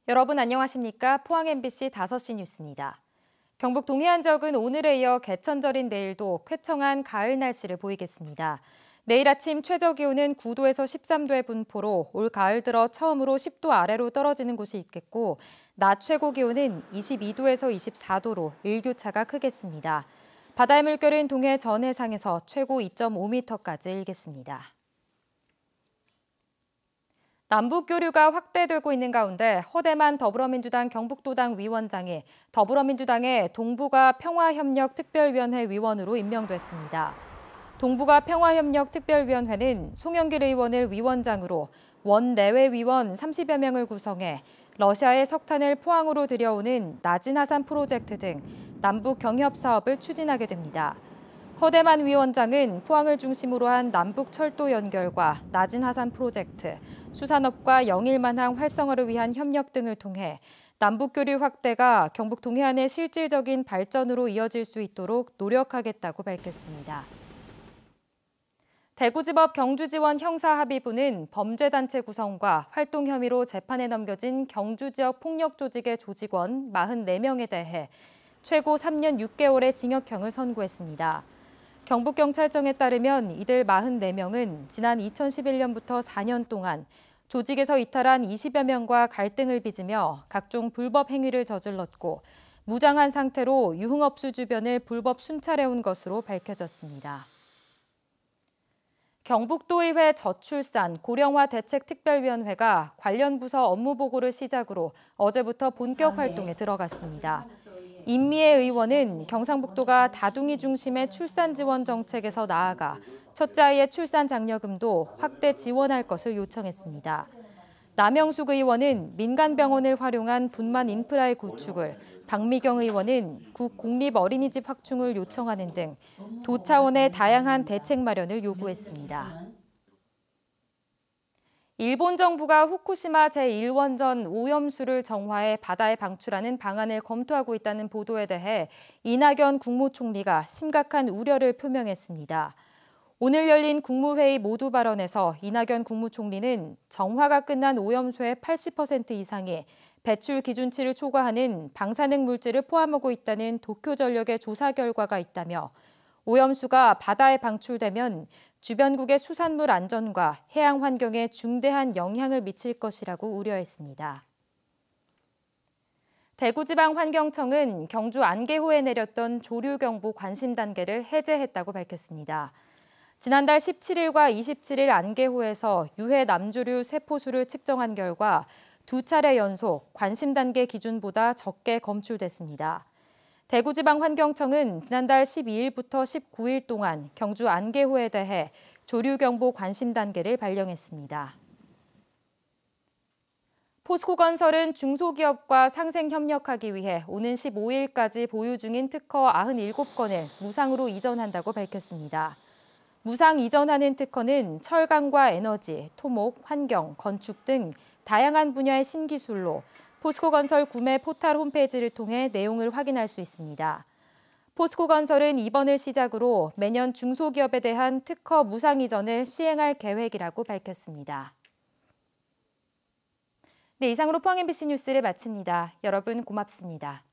여러분 안녕하십니까? 포항 MBC 5시 뉴스입니다. 경북 동해안 지역은 오늘에 이어 개천절인 내일도 쾌청한 가을 날씨를 보이겠습니다. 내일 아침 최저 기온은 9도에서 13도의 분포로 올 가을 들어 처음으로 10도 아래로 떨어지는 곳이 있겠고 낮 최고 기온은 22도에서 24도로 일교차가 크겠습니다. 바다의 물결은 동해 전해상에서 최고 2.5m까지 일겠습니다. 남북 교류가 확대되고 있는 가운데 허대만 더불어민주당 경북도당 위원장이 더불어민주당의 동북아 평화협력특별위원회 위원으로 임명됐습니다. 동북아 평화협력특별위원회는 송영길 의원을 위원장으로 원내외위원 30여 명을 구성해 러시아의 석탄을 포항으로 들여오는 낮은 하산 프로젝트 등 남북 경협 사업을 추진하게 됩니다. 허대만 위원장은 포항을 중심으로 한 남북 철도 연결과 낮은 하산 프로젝트, 수산업과 영일만항 활성화를 위한 협력 등을 통해 남북 교류 확대가 경북 동해안의 실질적인 발전으로 이어질 수 있도록 노력하겠다고 밝혔습니다. 대구지법 경주지원 형사합의부는 범죄단체 구성과 활동 혐의로 재판에 넘겨진 경주지역 폭력조직의 조직원 44명에 대해 최고 3년 6개월의 징역형을 선고했습니다. 경북경찰청에 따르면 이들 44명은 지난 2011년부터 4년 동안 조직에서 이탈한 20여 명과 갈등을 빚으며 각종 불법 행위를 저질렀고 무장한 상태로 유흥업소 주변을 불법 순찰해온 것으로 밝혀졌습니다. 경북도의회 저출산 고령화 대책특별위원회가 관련 부서 업무 보고를 시작으로 어제부터 본격 활동에 들어갔습니다. 임미애 의원은 경상북도가 다둥이 중심의 출산 지원 정책에서 나아가 첫째 아이의 출산 장려금도 확대 지원할 것을 요청했습니다. 남영숙 의원은 민간병원을 활용한 분만 인프라의 구축을, 박미경 의원은 국공립어린이집 확충을 요청하는 등 도 차원의 다양한 대책 마련을 요구했습니다. 일본 정부가 후쿠시마 제1원전 오염수를 정화해 바다에 방출하는 방안을 검토하고 있다는 보도에 대해 이낙연 국무총리가 심각한 우려를 표명했습니다. 오늘 열린 국무회의 모두 발언에서 이낙연 국무총리는 정화가 끝난 오염수의 80% 이상이 배출 기준치를 초과하는 방사능 물질을 포함하고 있다는 도쿄전력의 조사 결과가 있다며 오염수가 바다에 방출되면 주변국의 수산물 안전과 해양 환경에 중대한 영향을 미칠 것이라고 우려했습니다. 대구지방환경청은 경주 안개호에 내렸던 조류경보 관심 단계를 해제했다고 밝혔습니다. 지난달 17일과 27일 안개호에서 유해 남조류 세포수를 측정한 결과 2차례 연속 관심 단계 기준보다 적게 검출됐습니다. 대구지방환경청은 지난달 12일부터 19일 동안 경주 안개호에 대해 조류경보 관심 단계를 발령했습니다. 포스코건설은 중소기업과 상생 협력하기 위해 오는 15일까지 보유 중인 특허 97건을 무상으로 이전한다고 밝혔습니다. 무상 이전하는 특허는 철강과 에너지, 토목, 환경, 건축 등 다양한 분야의 신기술로 포스코건설 구매 포털 홈페이지를 통해 내용을 확인할 수 있습니다. 포스코건설은 이번을 시작으로 매년 중소기업에 대한 특허 무상 이전을 시행할 계획이라고 밝혔습니다. 네, 이상으로 포항 MBC 뉴스를 마칩니다. 여러분 고맙습니다.